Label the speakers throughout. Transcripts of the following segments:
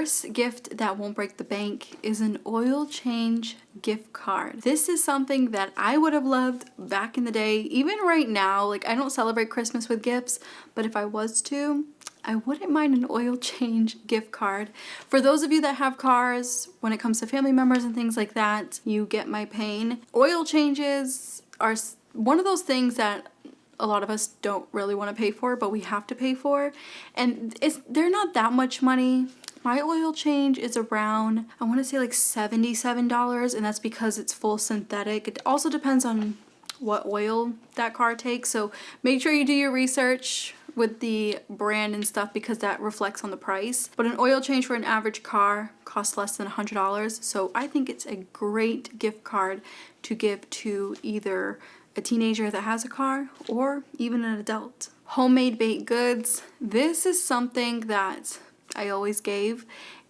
Speaker 1: first gift that won't break the bank is an oil change gift card. This is something that I would have loved back in the day. Even right now, like I don't celebrate Christmas with gifts, but if I was to, I wouldn't mind an oil change gift card. For those of you that have cars, when it comes to family members and things like that, you get my pain. Oil changes are one of those things that a lot of us don't really want to pay for, but we have to pay for. And they're not that much money. My oil change is around, I want to say like $77, and that's because it's full synthetic. It also depends on what oil that car takes, so make sure you do your research with the brand and stuff because that reflects on the price. But an oil change for an average car costs less than $100, so I think it's a great gift card to give to either a teenager that has a car or even an adult. Homemade baked goods. This is something that I always gave,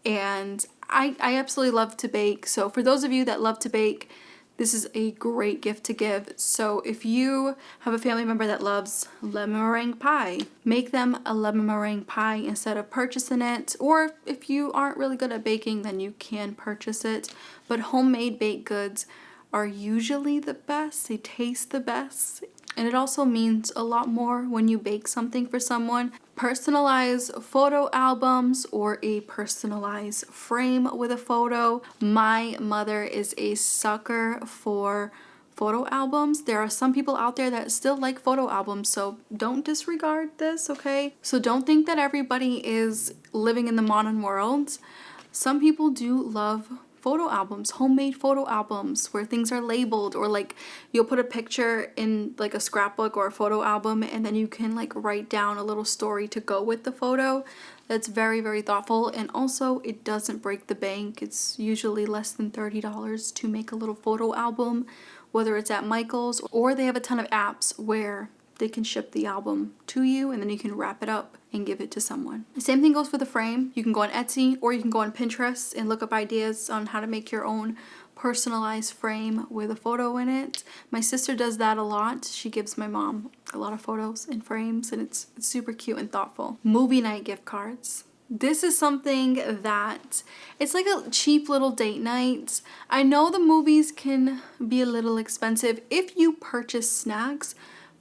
Speaker 1: and I absolutely love to bake. So for those of you that love to bake, this is a great gift to give. So if you have a family member that loves lemon meringue pie, make them a lemon meringue pie instead of purchasing it. Or if you aren't really good at baking, then you can purchase it. But homemade baked goods are usually the best. They taste the best. And it also means a lot more when you bake something for someone. Personalize photo albums or a personalized frame with a photo. My mother is a sucker for photo albums. There are some people out there that still like photo albums, so don't disregard this, okay? So don't think that everybody is living in the modern world. Some people do love photo albums, homemade photo albums where things are labeled, or like you'll put a picture in like a scrapbook or a photo album and then you can like write down a little story to go with the photo. That's very, very thoughtful, and also it doesn't break the bank. It's usually less than $30 to make a little photo album, whether it's at Michael's or they have a ton of apps where they can ship the album to you and then you can wrap it up and give it to someone. The same thing goes for the frame. You can go on Etsy or you can go on Pinterest and look up ideas on how to make your own personalized frame with a photo in it. My sister does that a lot. She gives my mom a lot of photos and frames, and it's super cute and thoughtful. Movie night gift cards. This is something that it's like a cheap little date night. I know the movies can be a little expensive if you purchase snacks,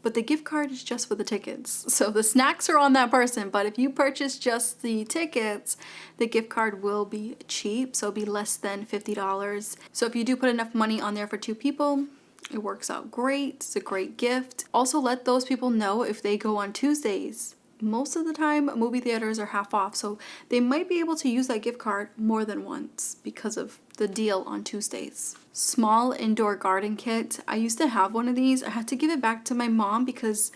Speaker 1: but the gift card is just for the tickets. So the snacks are on that person, but if you purchase just the tickets, the gift card will be cheap, so it'll be less than $50. So if you do put enough money on there for 2 people, it works out great. It's a great gift. Also, let those people know if they go on Tuesdays. Most of the time, movie theaters are half off, so they might be able to use that gift card more than once because of the deal on Tuesdays. Small indoor garden kit. I used to have one of these. I had to give it back to my mom because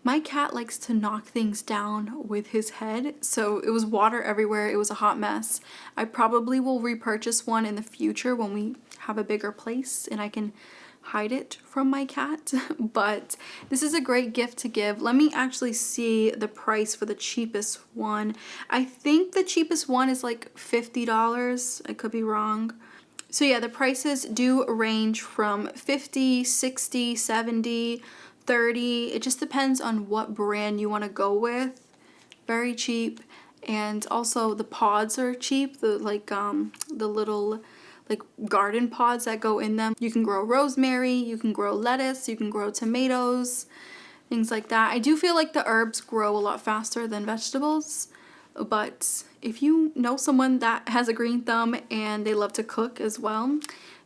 Speaker 1: my cat likes to knock things down with his head, so it was water everywhere. It was a hot mess. I probably will repurchase one in the future when we have a bigger place and I can hide it from my cat. But this is a great gift to give. Let me actually see the price for the cheapest one. I think the cheapest one is like $50. I could be wrong. So yeah, the prices do range from $50, $60, $70, $30. It just depends on what brand you want to go with. Very cheap. And also the pods are cheap. The little like garden pods that go in them. You can grow rosemary, you can grow lettuce, you can grow tomatoes, things like that. I do feel like the herbs grow a lot faster than vegetables, but if you know someone that has a green thumb and they love to cook as well,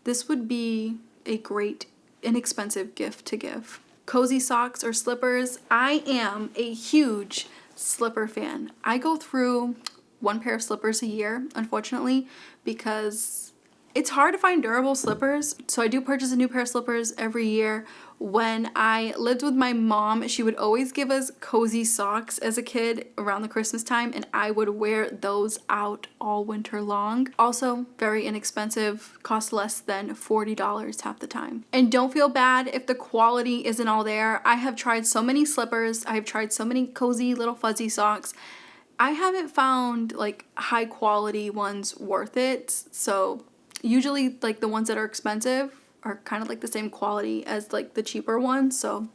Speaker 1: this would be a great inexpensive gift to give. Cozy socks or slippers. I am a huge slipper fan. I go through 1 pair of slippers a year, unfortunately, because it's hard to find durable slippers, so I do purchase a new pair of slippers every year. When I lived with my mom, she would always give us cozy socks as a kid around the Christmas time, and I would wear those out all winter long. Also, very inexpensive, cost less than $40 half the time. And don't feel bad if the quality isn't all there. I have tried so many slippers, I have tried so many cozy little fuzzy socks. I haven't found like high quality ones worth it, so usually like the ones that are expensive are kind of like the same quality as like the cheaper ones, so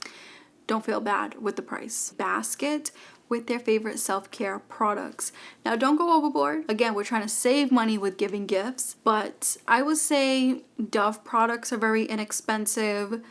Speaker 1: don't feel bad with the price. Basket with their favorite self-care products. Now don't go overboard. Again, we're trying to save money with giving gifts, but I would say Dove products are very inexpensive.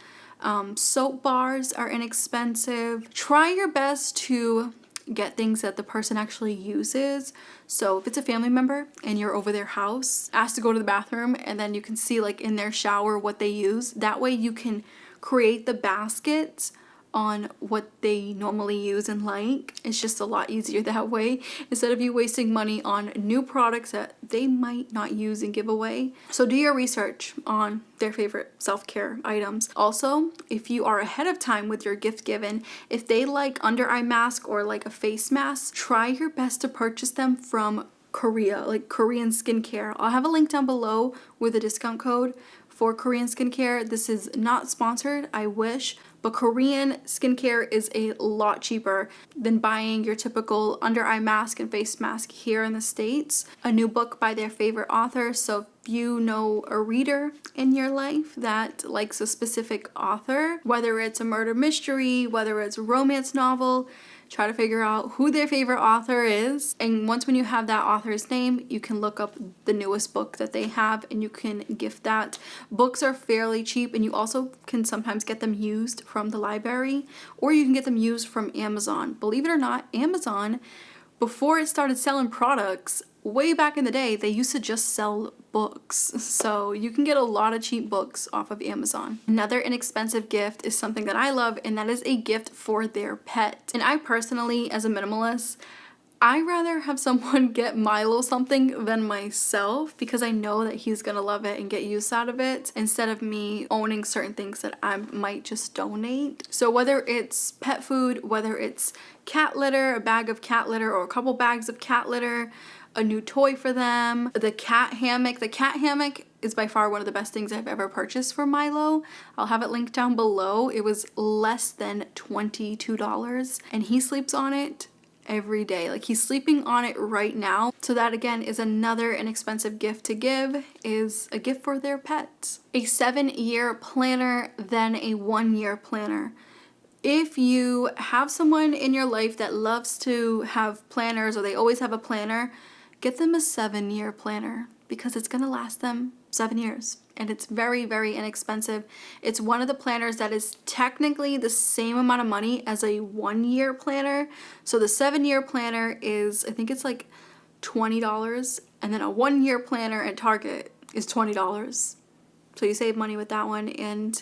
Speaker 1: Soap bars are inexpensive. Try your best to get things that the person actually uses. So if it's a family member and you're over their house, ask to go to the bathroom, and then you can see like in their shower what they use. That way you can create the basket on what they normally use and like. It's just a lot easier that way instead of you wasting money on new products that they might not use and give away. So do your research on their favorite self-care items. Also, if you are ahead of time with your gift given, if they like under eye mask or like a face mask, try your best to purchase them from Korea, like Korean skincare. I'll have a link down below with a discount code for Korean skincare. This is not sponsored, I wish, but Korean skincare is a lot cheaper than buying your typical under eye mask and face mask here in the States. A new book by their favorite author. So if you know a reader in your life that likes a specific author, whether it's a murder mystery, whether it's a romance novel, try to figure out who their favorite author is. And when you have that author's name, you can look up the newest book that they have and you can gift that. Books are fairly cheap, and you also can sometimes get them used from the library, or you can get them used from Amazon. Believe it or not, Amazon, before it started selling products, way back in the day, they used to just sell books. So you can get a lot of cheap books off of Amazon. Another inexpensive gift is something that I love, and that is a gift for their pet. And I personally, as a minimalist, I rather have someone get Milo something than myself, because I know that he's gonna love it and get use out of it, instead of me owning certain things that I might just donate. So whether it's pet food, whether it's cat litter, a bag of cat litter or a couple bags of cat litter, a new toy for them, the cat hammock. The cat hammock is by far one of the best things I've ever purchased for Milo. I'll have it linked down below. It was less than $22 and he sleeps on it every day. Like, he's sleeping on it right now. So that again is another inexpensive gift to give, is a gift for their pets. A 7-year planner, then a 1-year planner. If you have someone in your life that loves to have planners, or they always have a planner, get them a 7-year planner, because it's gonna last them 7 years. And it's very, very inexpensive. It's one of the planners that is technically the same amount of money as a 1-year planner. So the 7-year planner is, I think it's like $20, and then a 1-year planner at Target is $20. So you save money with that one, and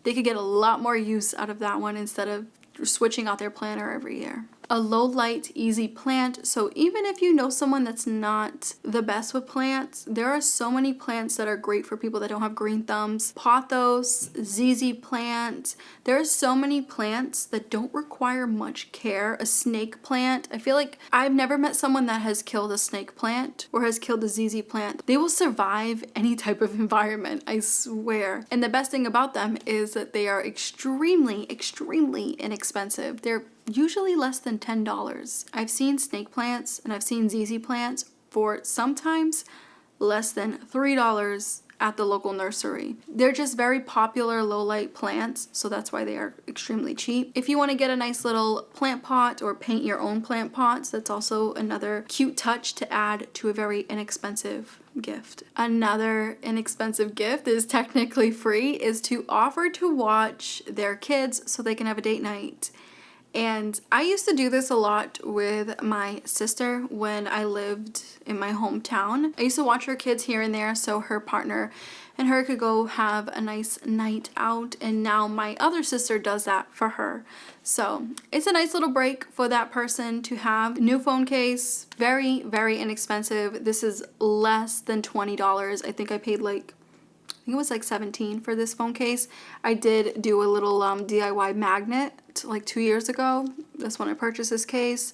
Speaker 1: they could get a lot more use out of that one instead of switching out their planner every year. A low light, easy plant. So even if you know someone that's not the best with plants, there are so many plants that are great for people that don't have green thumbs. Pothos, ZZ plant. There are so many plants that don't require much care. A snake plant. I feel like I've never met someone that has killed a snake plant or has killed a ZZ plant. They will survive any type of environment, I swear. And the best thing about them is that they are extremely, extremely inexpensive. They're usually less than $10. I've seen snake plants and I've seen ZZ plants for sometimes less than $3 at the local nursery. They're just very popular low light plants, so that's why they are extremely cheap. If you want to get a nice little plant pot or paint your own plant pots, that's also another cute touch to add to a very inexpensive gift. Another inexpensive gift is technically free, is to offer to watch their kids so they can have a date night. And I used to do this a lot with my sister when I lived in my hometown. I used to watch her kids here and there so her partner and her could go have a nice night out, and now my other sister does that for her. So it's a nice little break for that person to have. New phone case, very, very inexpensive. This is less than $20. I think I paid like, I think it was like $17 for this phone case. I did do a little DIY magnet like 2 years ago. That's when I purchased this case.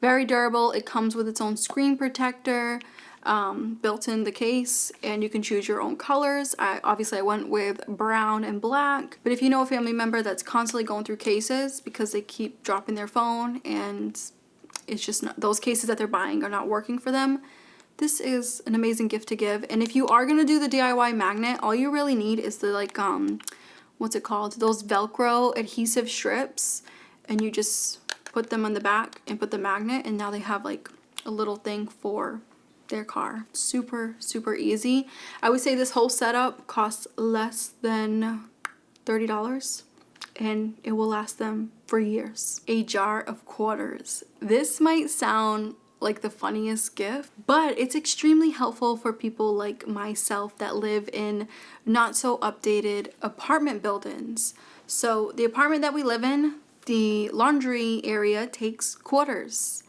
Speaker 1: Very durable. It comes with its own screen protector built in the case, and you can choose your own colors. Obviously I went with brown and black, but if you know a family member that's constantly going through cases because they keep dropping their phone and it's just not, those cases that they're buying are not working for them, this is an amazing gift to give. And if you are going to do the DIY magnet, all you really need is the what's it called? Those Velcro adhesive strips, and you just put them on the back and put the magnet, and now they have like a little thing for their car. Super, super easy. I would say this whole setup costs less than $30 and it will last them for years. A jar of quarters. This might sound like the funniest gift, but it's extremely helpful for people like myself that live in not so updated apartment buildings. So the apartment that we live in, the laundry area takes quarters.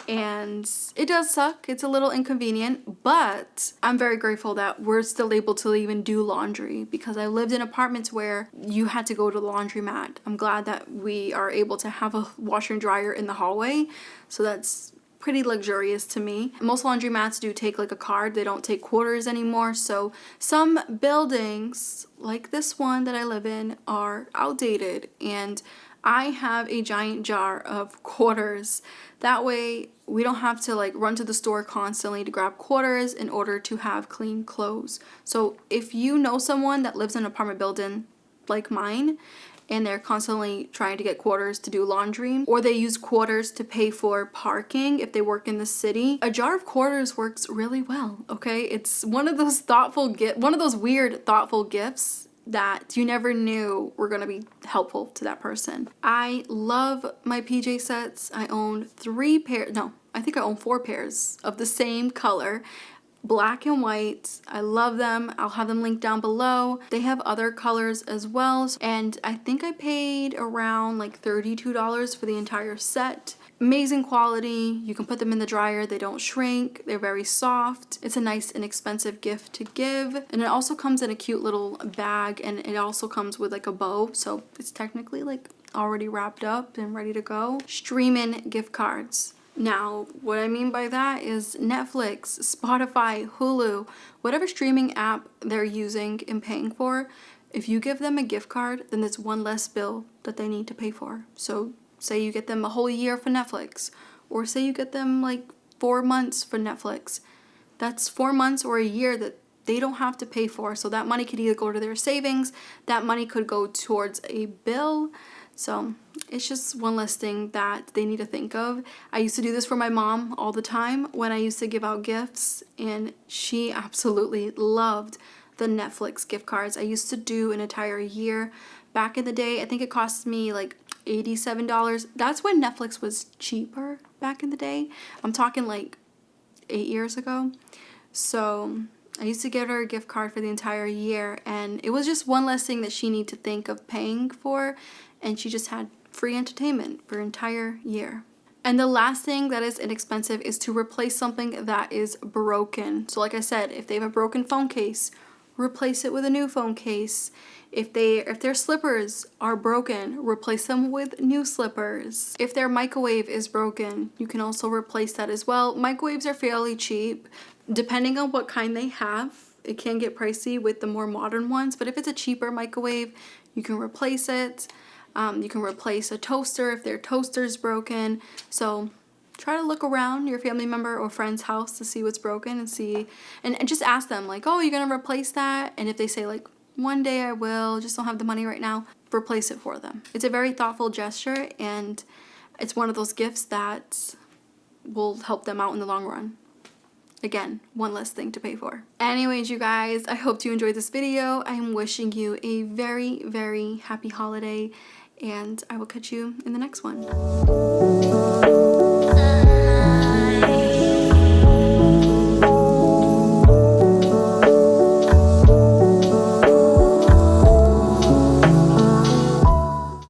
Speaker 1: And it does suck. It's a little inconvenient, but I'm very grateful that we're still able to even do laundry, because I lived in apartments where you had to go to the laundromat. I'm glad that we are able to have a washer and dryer in the hallway, so that's pretty luxurious to me. Most laundromats do take like a card. They don't take quarters anymore. So some buildings like this one that I live in are outdated, and I have a giant jar of quarters. That way we don't have to like run to the store constantly to grab quarters in order to have clean clothes. So if you know someone that lives in an apartment building like mine, and they're constantly trying to get quarters to do laundry, or they use quarters to pay for parking if they work in the city, a jar of quarters works really well, okay? It's one of those weird thoughtful gifts that you never knew were gonna be helpful to that person. I love my PJ sets. I own 4 pairs of the same color, black and white. I love them. I'll have them linked down below. They have other colors as well, and I think I paid around like $32 for the entire set. Amazing quality. You can put them in the dryer. They don't shrink. They're very soft. It's a nice inexpensive gift to give, and it also comes in a cute little bag, and it also comes with like a bow, so it's technically like already wrapped up and ready to go. Streaming gift cards. Now, what I mean by that is Netflix, Spotify, Hulu, whatever streaming app they're using and paying for, if you give them a gift card, then it's one less bill that they need to pay for. So say you get them a whole year for Netflix, or say you get them like 4 months for Netflix. That's 4 months or a year that they don't have to pay for. So that money could either go to their savings, that money could go towards a bill. So it's just one less thing that they need to think of. I used to do this for my mom all the time when I used to give out gifts, and she absolutely loved the Netflix gift cards. I used to do an entire year. Back in the day, I think it cost me like $87. That's when Netflix was cheaper back in the day. I'm talking like 8 years ago. So I used to give her a gift card for the entire year, and it was just one less thing that she needed to think of paying for, and she just had free entertainment for an entire year. And the last thing that is inexpensive is to replace something that is broken. So like I said, if they have a broken phone case, replace it with a new phone case. If their slippers are broken, replace them with new slippers. If their microwave is broken, you can also replace that as well. Microwaves are fairly cheap, depending on what kind they have. It can get pricey with the more modern ones, but if it's a cheaper microwave, you can replace it. You can replace a toaster if their toaster's broken. So try to look around your family member or friend's house to see what's broken, and just ask them like, oh, you're gonna replace that? And if they say like, one day I will, just don't have the money right now, replace it for them. It's a very thoughtful gesture, and it's one of those gifts that will help them out in the long run. Again, one less thing to pay for. Anyways, you guys, I hope you enjoyed this video. I'm wishing you a very, very happy holiday, and I will catch you in the next one.